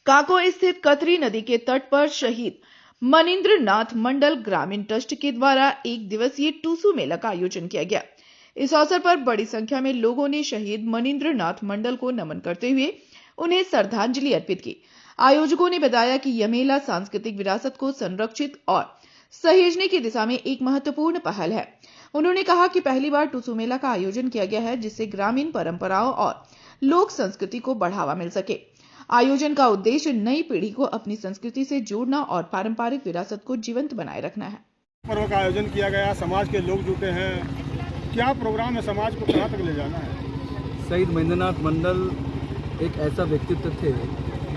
काको स्थित कतरी नदी के तट पर शहीद मनिंद्र नाथ मंडल ग्रामीण ट्रस्ट के द्वारा एक दिवसीय टूसू मेला का आयोजन किया गया। इस अवसर पर बड़ी संख्या में लोगों ने शहीद मनिंद्र नाथ मंडल को नमन करते हुए उन्हें श्रद्धांजलि अर्पित की। आयोजकों ने बताया कि यह मेला सांस्कृतिक विरासत को संरक्षित और सहेजने की दिशा में एक महत्वपूर्ण पहल है। उन्होंने कहा कि पहली बार टूसू मेला का आयोजन किया गया है, जिससे ग्रामीण परंपराओं और लोक संस्कृति को बढ़ावा मिल सके। आयोजन का उद्देश्य नई पीढ़ी को अपनी संस्कृति से जोड़ना और पारंपरिक विरासत को जीवंत बनाए रखना है। पर्व का आयोजन किया गया, समाज के लोग जुटे हैं। क्या प्रोग्राम है, समाज को कहाँ तक ले जाना है? शहीद महेंद्रनाथ मंडल एक ऐसा व्यक्तित्व थे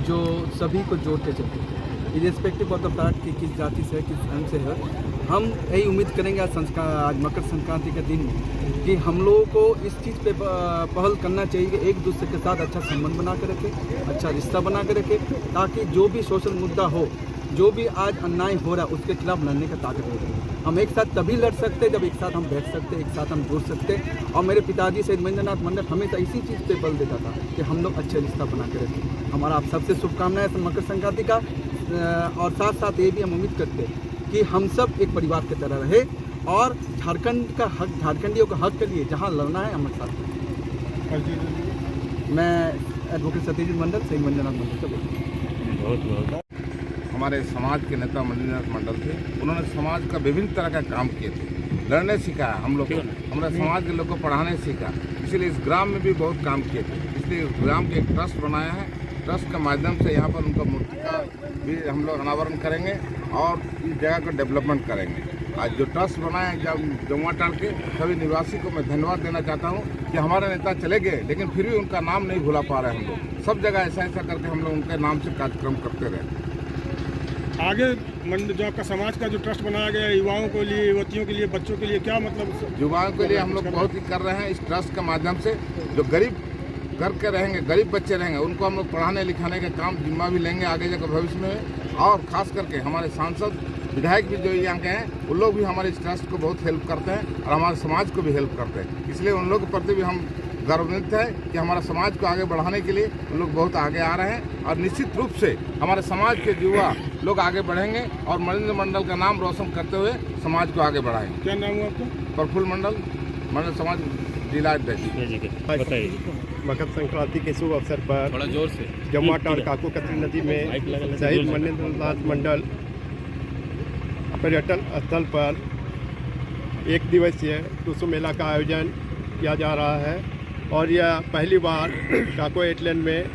जो सभी को जोड़ते चलते थे, इरेस्पेक्टिव ऑफ द फैक्ट कि किस जाति से है, किस धर्म से है। हम यही उम्मीद करेंगे आज मकर संक्रांति के दिन में कि हम लोगों को इस चीज़ पे पहल करना चाहिए कि एक दूसरे के साथ अच्छा संबंध बना कर रखें, अच्छा रिश्ता बना कर रखें, ताकि जो भी सोशल मुद्दा हो, जो भी आज अन्याय हो रहा है, उसके खिलाफ लड़ने का ताकत मिले। हम एक साथ तभी लड़ सकते जब एक साथ हम बैठ सकते, एक साथ हम जुड़ सकते। और मेरे पिताजी शहीद महेंद्रनाथ मंडल हमेशा इसी चीज़ पे बल देता था कि हम लोग अच्छे रिश्ता बना कर रखें। हमारा आप सबसे शुभकामनाएं मकर संक्रांति का, और साथ साथ ये भी हम उम्मीद करते हैं कि हम सब एक परिवार की तरह रहे और झारखंड का हक, झारखंडियों का हक के लिए जहाँ लड़ना है हमारे साथ। मैं एडवोकेट सत्यजीत मंडल शहीद महेंद्रनाथ मंडल से बोलता हूँ। हमारे समाज के नेता मनिंद्र मंडल थे। उन्होंने समाज का विभिन्न तरह का काम किए थे, लड़ने सिखाया हम लोग को, हमारे समाज के लोग को पढ़ाने सीखा। इसलिए इस ग्राम में भी बहुत काम किए थे। इसलिए इस ग्राम के एक ट्रस्ट बनाया है। ट्रस्ट के माध्यम से यहाँ पर उनका मूर्ति का भी हम लोग अनावरण करेंगे और इस जगह का डेवलपमेंट करेंगे। आज जो ट्रस्ट बनाया है जमुआटाड़ के सभी निवासी को मैं धन्यवाद देना चाहता हूँ कि हमारे नेता चले गए, लेकिन फिर भी उनका नाम नहीं भुला पा रहे हम लोग। सब जगह ऐसा ऐसा करके हम लोग उनके नाम से कार्यक्रम करते रहे। आगे जो आपका समाज का जो ट्रस्ट बनाया गया है, युवाओं के लिए, युवतियों के लिए, बच्चों के लिए, क्या मतलब? युवाओं के लिए हम लोग बहुत ही कर रहे हैं। इस ट्रस्ट के माध्यम से जो गरीब घर के रहेंगे, गरीब बच्चे रहेंगे, उनको हम लोग पढ़ाने लिखाने का काम जिम्मा भी लेंगे आगे जाकर भविष्य में। और खास करके हमारे सांसद विधायक भी जो यहाँ के हैं, उन लोग भी हमारे इस ट्रस्ट को बहुत हेल्प करते हैं और हमारे समाज को भी हेल्प करते हैं। इसलिए उन लोगों के प्रति भी हम गर्वान्वित है कि हमारा समाज को आगे बढ़ाने के लिए उन लोग बहुत आगे आ रहे हैं। और निश्चित रूप से हमारे समाज के युवा लोग आगे बढ़ेंगे और मनिंद्र मंडल का नाम रोशन करते हुए समाज को आगे बढ़ाएंगे। क्या नाम हुआ आपका? प्रफुल्ल मंडल समाज जिला अध्यक्ष। मकर संक्रांति के शुभ अवसर पर जमुआटाड़ काको कतरी नदी में शहीद मनिंद्रनाथ मंडल पर्यटन स्थल पर एक दिवसीय टूसू मेला का आयोजन किया जा रहा है और यह पहली बार काको एटलैंड में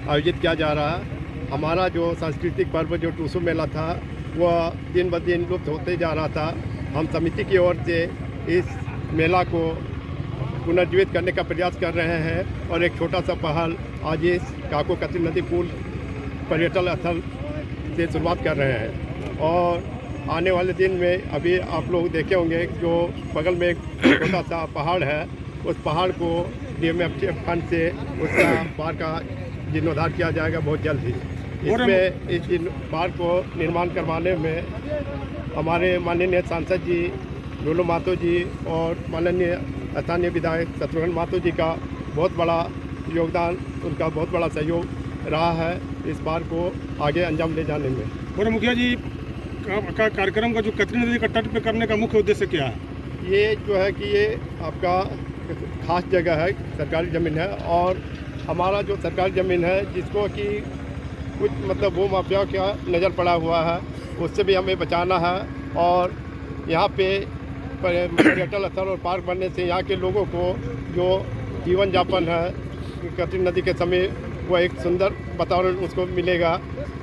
आयोजित किया जा रहा है। हमारा जो सांस्कृतिक पर्व जो टूसू मेला था वह दिन ब दिन लुप्त होते जा रहा था। हम समिति की ओर से इस मेला को पुनर्जीवित करने का प्रयास कर रहे हैं और एक छोटा सा पहल आज इस काको कतरी नदी पुल पर्यटन स्थल से शुरुआत कर रहे हैं। और आने वाले दिन में अभी आप लोग देखे होंगे जो बगल में एक छोटा सा पहाड़ है, उस पहाड़ को DMF फंड से उसका पार्क का जीर्णोद्धार किया जाएगा बहुत जल्द ही। इसमें इस पार्क को निर्माण करवाने में हमारे माननीय सांसद जी डोलो मातो जी और माननीय स्थानीय विधायक शत्रुघ्न मातो जी का बहुत बड़ा योगदान, उनका बहुत बड़ा सहयोग रहा है इस पार्क को आगे अंजाम ले जाने में। और मुखिया जी का कार्यक्रम का जो कतरी नदी का तट पे करने का मुख्य उद्देश्य क्या है? ये जो है कि ये आपका खास जगह है, सरकारी ज़मीन है और हमारा जो सरकारी ज़मीन है जिसको कि कुछ मतलब वो माफिया का नज़र पड़ा हुआ है, उससे भी हमें बचाना है। और यहाँ पे पर्यटन स्थल और पार्क बनने से यहाँ के लोगों को जो जीवन यापन है कतरी नदी के समय वो एक सुंदर वातावरण उसको मिलेगा।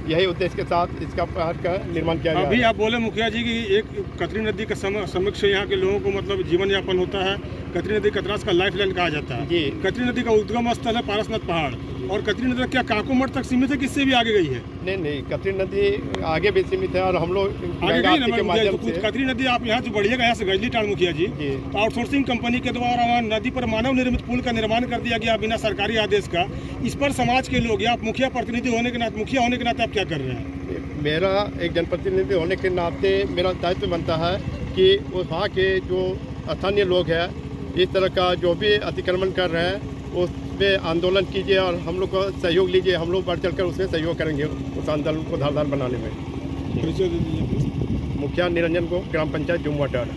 यही उद्देश्य के साथ इसका पार्क का निर्माण किया गया। अभी आप बोले मुखिया जी कि एक कतरी नदी का समक्ष यहाँ के लोगों को मतलब जीवन यापन होता है। कतरी नदी कतरास का लाइफ लाइन कहा जाता है जी। कतरी नदी का उद्गम स्थल है पारसनाथ पहाड़, और कतरी नदी क्या काको मठ तक सीमित है, किससे भी आगे गई है? नहीं, कतरी नदी आगे भी सीमित है और हम लोग कतरी नदी आप यहाँ जो बढ़िएगा यहाँ से गजली टाड़ मुखिया जी, तो आउटसोर्सिंग कंपनी के द्वारा नदी पर मानव निर्मित पुल का निर्माण कर दिया गया बिना सरकारी आदेश का। इस पर समाज के लोग या आप मुखिया प्रतिनिधि होने के नाते, मुखिया होने के नाते आप क्या कर रहे हैं? मेरा एक जनप्रतिनिधि होने के नाते मेरा दायित्व बनता है कि वहाँ के जो स्थानीय लोग हैं इस तरह का जो भी अतिक्रमण कर रहे हैं उस पर आंदोलन कीजिए और हम लोग को सहयोग लीजिए। हम लोग बढ़ चढ़कर उसमें सहयोग करेंगे उस आंदोलन को धारदार बनाने में। परिचय दे दीजिए। मुखिया निरंजन को, ग्राम पंचायत जुमवाटर।